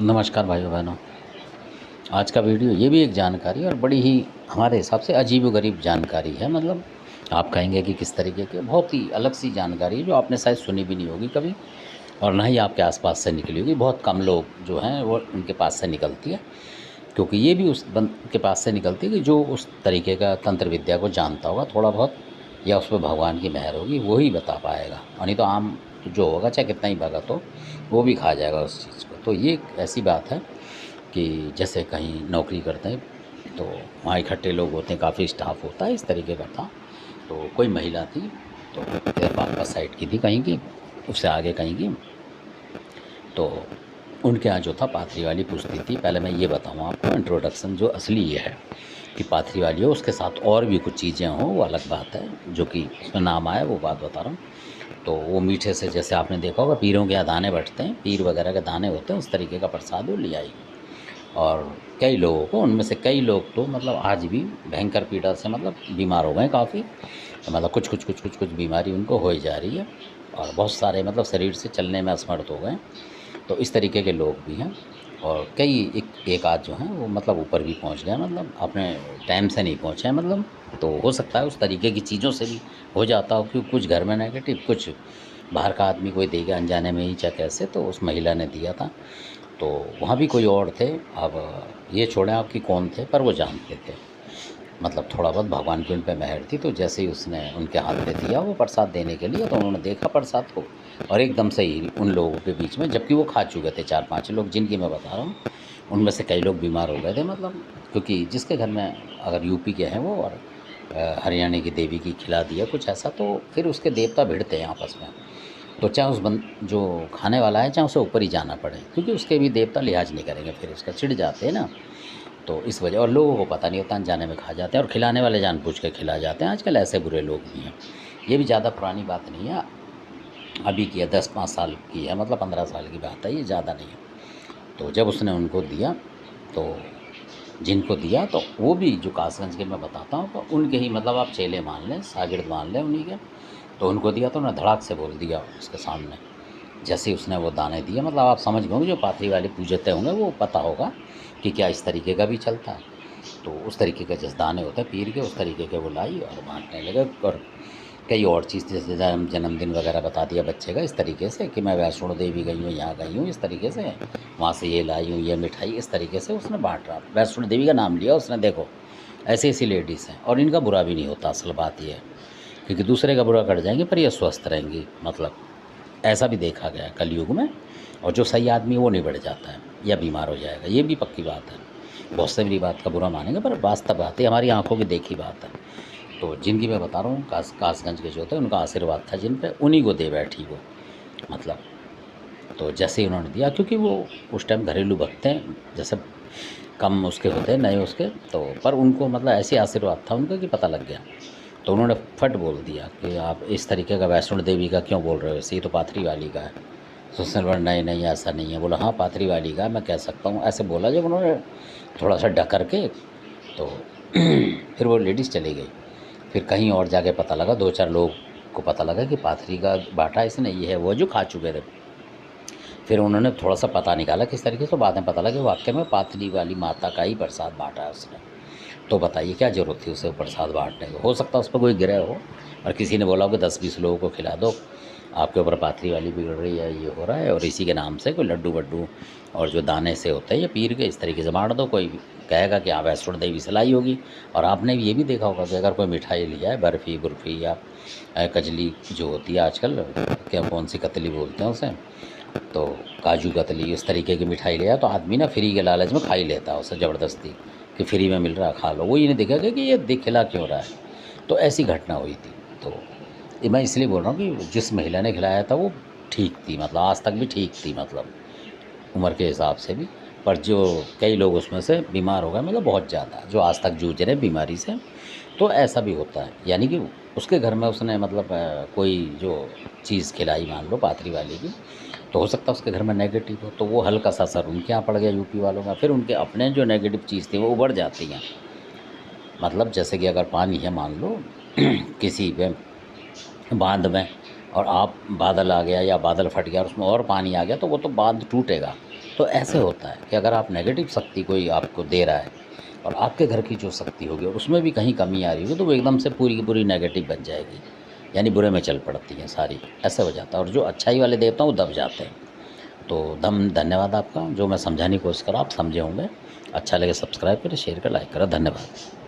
नमस्कार भाइयों बहनों। आज का वीडियो ये भी एक जानकारी और बड़ी ही हमारे हिसाब से अजीबोगरीब जानकारी है। मतलब आप कहेंगे कि किस तरीके की, बहुत ही अलग सी जानकारी है जो आपने शायद सुनी भी नहीं होगी कभी, और ना ही आपके आसपास से निकली होगी। बहुत कम लोग जो हैं वो उनके पास से निकलती है, क्योंकि ये भी उस बंद के पास से निकलती है कि जो उस तरीके का तंत्र विद्या को जानता होगा थोड़ा बहुत, या उस पर भगवान की मेहर होगी, वो ही बता पाएगा। और नहीं तो आम जो होगा, चाहे कितना ही भगत हो, वो भी खा जाएगा उस चीज़ को। तो ये एक ऐसी बात है कि जैसे कहीं नौकरी करते हैं तो वहाँ इकट्ठे लोग होते हैं, काफ़ी स्टाफ होता है, इस तरीके का था। तो कोई महिला थी, तो इधर बागपत साइड की थी कहीं की, उससे आगे कहीं की। तो उनके यहाँ जो था पाथरी वाली पूछती थी। पहले मैं ये बताऊँ आपको, इंट्रोडक्शन जो असली ये है कि पाथरी वाली हो, उसके साथ और भी कुछ चीज़ें हों वो अलग बात है, जो कि उसमें नाम आया वो बात बता रहा हूँ। तो वो मीठे से, जैसे आपने देखा होगा पीरों के यहाँ दाने बँटते हैं, पीर वगैरह के दाने होते हैं, उस तरीके का प्रसाद वो ले आई। और कई लोगों को, उनमें से कई लोग तो मतलब आज भी भयंकर पीड़ा से मतलब बीमार हो गए काफ़ी। मतलब कुछ बीमारी उनको हो ही जा रही है, और बहुत सारे मतलब शरीर से चलने में असमर्थ हो गए। तो इस तरीके के लोग भी हैं। और कई एक आध जो हैं वो मतलब ऊपर भी पहुंच गए, मतलब अपने टाइम से नहीं पहुंचे हैं मतलब। तो हो सकता है उस तरीके की चीज़ों से भी हो जाता हो, क्योंकि कुछ घर में नेगेटिव, कुछ बाहर का आदमी कोई देगा अनजाने में ही, चाहे कैसे। तो उस महिला ने दिया था। तो वहाँ भी कोई और थे। अब ये छोड़ें आप कि कौन थे, पर वो जानते थे। मतलब थोड़ा बहुत भगवान की उन पे मेहर थी। तो जैसे ही उसने उनके हाथ में दिया वो प्रसाद देने के लिए, तो उन्होंने देखा प्रसाद को, और एकदम से ही उन लोगों के बीच में, जबकि वो खा चुके थे 4-5 लोग जिनकी मैं बता रहा हूँ, उनमें से कई लोग बीमार हो गए थे। मतलब क्योंकि जिसके घर में, अगर यूपी के हैं वो और हरियाणा की देवी की खिला दिया कुछ ऐसा, तो फिर उसके देवता भिड़ते हैं आपस में। तो चाहे उस जो खाने वाला है, चाहे उसे ऊपर ही जाना पड़े, क्योंकि उसके भी देवता लिहाज नहीं करेंगे, फिर उसका चिढ़ जाते हैं ना। तो इस वजह, और लोगों को पता नहीं होता, अनजाने में खा जाते हैं, और खिलाने वाले जानबूझ के खिला जाते हैं। आजकल ऐसे बुरे लोग भी हैं। ये भी ज़्यादा पुरानी बात नहीं है, अभी की है, 10-5 साल की है, मतलब 15 साल की बात है, ये ज़्यादा नहीं है। तो जब उसने उनको दिया, तो जिनको दिया, तो वो भी जो कासगंज के मैं बताता हूँ, तो उनके ही मतलब आप चेले मान लें, शागिर्द मान लें उन्हीं के। तो उनको दिया तो उन्होंने धड़ाक से बोल दिया उसके सामने, जैसे ही उसने वो दाने दिए। मतलब आप समझ गए होंगे, जो पाथरी वाले पूजते होंगे वो पता होगा कि क्या इस तरीके का भी चलता है। तो उस तरीके के जैसे दाने होते हैं पीर के, उस तरीके के वो लाई और बांटने लगे। और कई और चीज़, जैसे जन्मदिन वगैरह बता दिया बच्चे का, इस तरीके से कि मैं वैष्णो देवी गई हूँ, यहाँ गई हूँ, इस तरीके से वहाँ से ये लाई हूँ, ये मिठाई, इस तरीके से उसने बांट रहा। वैष्णो देवी का नाम लिया उसने, देखो ऐसी ऐसी लेडीज़ हैं। और इनका बुरा भी नहीं होता, असल बात ये है, क्योंकि दूसरे का बुरा कर जाएंगे पर ये स्वस्थ रहेंगी। मतलब ऐसा भी देखा गया है कलयुग में। और जो सही आदमी है वो नहीं बढ़ जाता है या बीमार हो जाएगा, ये भी पक्की बात है। बहुत से मेरी बात का बुरा मानेंगे, पर वास्तव बात है, हमारी आंखों की देखी बात है। तो जिनकी मैं बता रहा हूँ, कासगंज के जो थे, उनका आशीर्वाद था जिन पे, उन्हीं को दे बैठी वो। मतलब तो जैसे ही उन्होंने दिया, क्योंकि वो उस टाइम घरेलू भक्त हैं, जैसे कम उसके होते हैं नए उसके, तो पर उनको मतलब ऐसे आशीर्वाद था उनका कि पता लग गया। तो उन्होंने फट बोल दिया कि आप इस तरीके का वैष्णो देवी का क्यों बोल रहे हो, ये तो पाथरी वाली का है। तो उसने बोला नहीं नहीं ऐसा नहीं है। बोला हाँ पाथरी वाली का, मैं कह सकता हूँ, ऐसे बोला जब उन्होंने थोड़ा सा ढक करके। तो फिर वो लेडीज़ चली गई। फिर कहीं और जाके पता लगा, 2-4 लोग को पता लगा कि पाथरी का बाँटा इसने, ये है वो, जो खा चुके थे। फिर उन्होंने थोड़ा सा पता निकाला किस तरीके से, तो बाद में पता लगा कि वाकई में पाथरी वाली माता का ही प्रसाद बाँटा है उसने। तो बताइए क्या ज़रूरत थी उसे प्रसाद बाँटने की। हो सकता है उस पर कोई गिरह हो और किसी ने बोला हो कि 10-20 लोगों को खिला दो, आपके ऊपर पाथरी वाली बिगड़ रही है, ये हो रहा है, और इसी के नाम से कोई लड्डू वड्डू और जो दाने से होते हैं ये पीर के, इस तरीके से बाँट दो। कोई कहेगा कि हाँ वैष्णो देवी से लाई होगी। और आपने ये भी देखा होगा कि अगर कोई मिठाई लिया है, बर्फ़ी बुर्फ़ी या कजली जो होती है आजकल, क्या कौन सी कतली बोलते हैं उसे, तो काजू कतली, इस तरीके की मिठाई लिया तो आदमी ना फ्री के लालच में खा ही लेता है उसे ज़बरदस्ती, कि फ्री में मिल रहा है खा लो। वो ये नहीं देखेगा कि ये खिला क्यों रहा है। तो ऐसी घटना हुई थी। तो ये मैं इसलिए बोल रहा हूँ कि जिस महिला ने खिलाया था वो ठीक थी, मतलब आज तक भी ठीक थी, मतलब उम्र के हिसाब से भी। पर जो कई लोग उसमें से बीमार हो गए, मतलब बहुत ज़्यादा, जो आज तक जूझ रहे बीमारी से। तो ऐसा भी होता है, यानी कि उसके घर में उसने मतलब कोई जो चीज़ खिलाई, मान लो पाथरी वाली की, तो हो सकता है उसके घर में नेगेटिव हो, तो वो हल्का सा असर उनके यहाँ पड़ गया, यूपी वालों का। फिर उनके अपने जो नेगेटिव चीज़ थी वो उभर जाती हैं। मतलब जैसे कि अगर पानी है मान लो किसी पे बांध में, और आप बादल आ गया या बादल फट गया और उसमें और पानी आ गया, तो वो तो बांध टूटेगा। तो ऐसे होता है कि अगर आप नेगेटिव शक्ति कोई आपको दे रहा है और आपके घर की जो शक्ति होगी और उसमें भी कहीं कमी आ रही होगी, तो वो एकदम से पूरी की पूरी नेगेटिव बन जाएगी, यानी बुरे में चल पड़ती है सारी, ऐसा हो जाता है। और जो अच्छाई वाले देवता हैं वो दब जाते हैं। तो धन्यवाद आपका, जो मैं समझाने की कोशिश करा आप समझे होंगे। अच्छा लगे सब्सक्राइब करें, शेयर करें, लाइक करें। धन्यवाद।